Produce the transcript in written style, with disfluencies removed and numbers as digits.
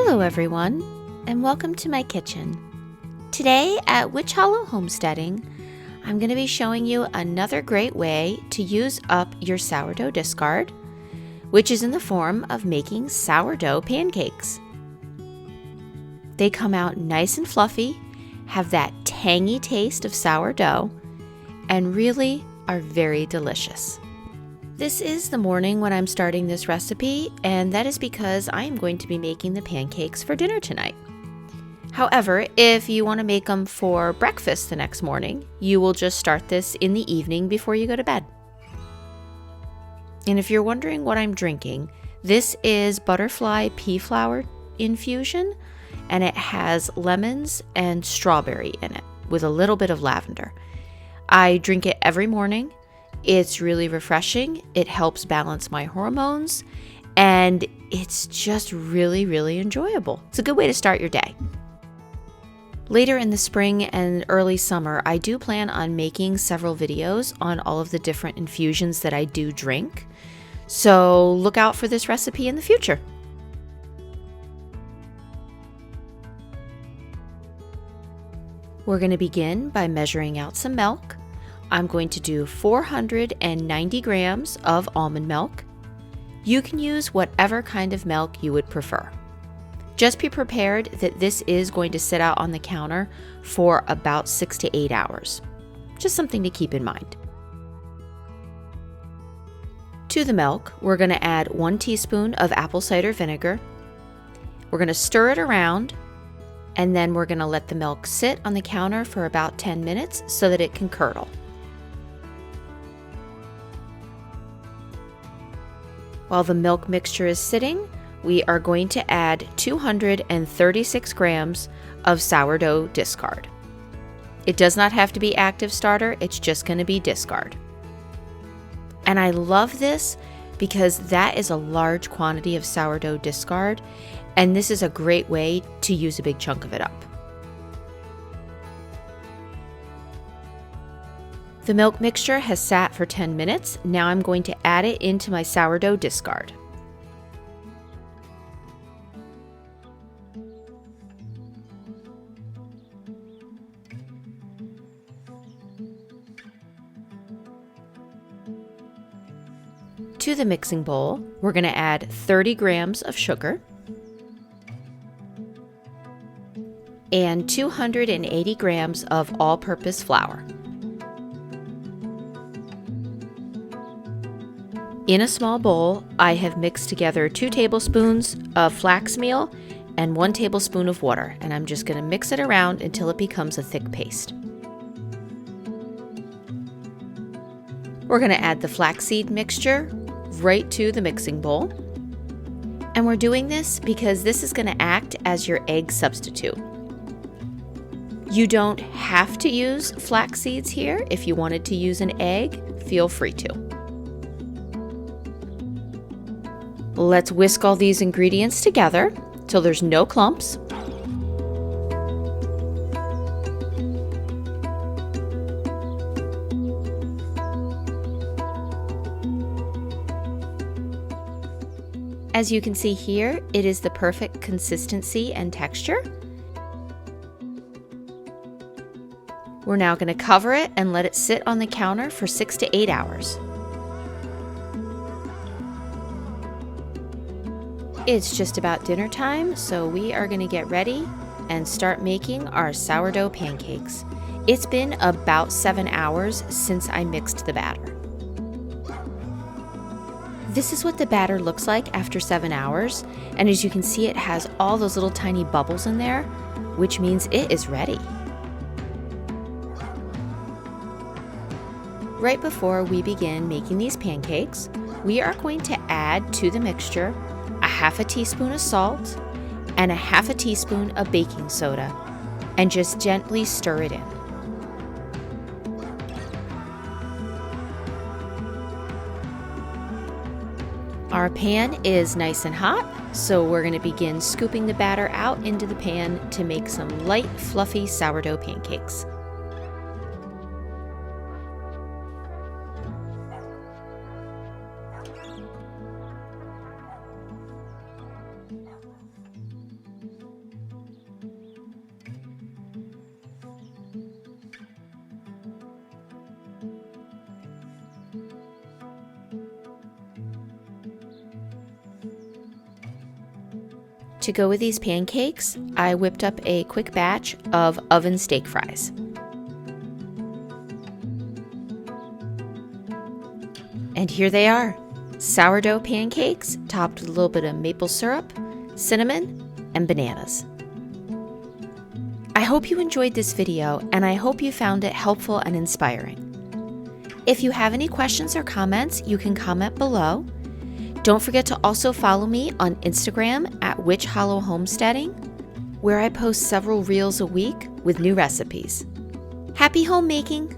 Hello everyone, and welcome to my kitchen. Today at Witch Hollow Homesteading, I'm going to be showing you another great way to use up your sourdough discard, which is in the form of making sourdough pancakes. They come out nice and fluffy, have that tangy taste of sourdough, and really are very delicious. This is the morning when I'm starting this recipe, and that is because I am going to be making the pancakes for dinner tonight. However, if you want to make them for breakfast the next morning, you will just start this in the evening before you go to bed. And if you're wondering what I'm drinking, this is butterfly pea flower infusion, and it has lemons and strawberry in it with a little bit of lavender. I drink it every morning. It's really refreshing, it helps balance my hormones, and it's just really enjoyable. It's a good way to start your day. Later in the spring and early summer, I do plan on making several videos on all of the different infusions that I do drink, so look out for this recipe in the future. We're going to begin by measuring out some milk. I'm going to do 490 grams of almond milk. You can use whatever kind of milk you would prefer. Just be prepared that this is going to sit out on the counter for about 6 to 8 hours. Just something to keep in mind. To the milk, we're going to add 1 teaspoon of apple cider vinegar. We're going to stir it around, and then we're going to let the milk sit on the counter for about 10 minutes so that it can curdle. While the milk mixture is sitting, we are going to add 236 grams of sourdough discard. It does not have to be active starter, it's just going to be discard. And I love this because that is a large quantity of sourdough discard, and this is a great way to use a big chunk of it up. The milk mixture has sat for 10 minutes. Now I'm going to add it into my sourdough discard. To the mixing bowl, we're going to add 30 grams of sugar and 280 grams of all-purpose flour. In a small bowl, I have mixed together 2 tablespoons of flax meal and 1 tablespoon of water, and I'm just going to mix it around until it becomes a thick paste. We're going to add the flaxseed mixture right to the mixing bowl. And we're doing this because this is going to act as your egg substitute. You don't have to use flax seeds here. If you wanted to use an egg, feel free to. Let's whisk all these ingredients together till there's no clumps. As you can see here, it is the perfect consistency and texture. We're now going to cover it and let it sit on the counter for 6 to 8 hours. It's just about dinner time, so we are going to get ready and start making our sourdough pancakes. It's been about 7 hours since I mixed the batter. This is what the batter looks like after 7 hours, and as you can see, it has all those little tiny bubbles in there, which means it is ready. Right before we begin making these pancakes, we are going to add to the mixture a half a teaspoon of salt and a half a teaspoon of baking soda, and just gently stir it in. Our pan is nice and hot, so we're going to begin scooping the batter out into the pan to make some light, fluffy sourdough pancakes. To go with these pancakes, I whipped up a quick batch of oven steak fries. And here they are, sourdough pancakes topped with a little bit of maple syrup, cinnamon, and bananas. I hope you enjoyed this video, and I hope you found it helpful and inspiring. If you have any questions or comments, you can comment below. Don't forget to also follow me on Instagram at Witch Hollow Homesteading, where I post several reels a week with new recipes. Happy homemaking!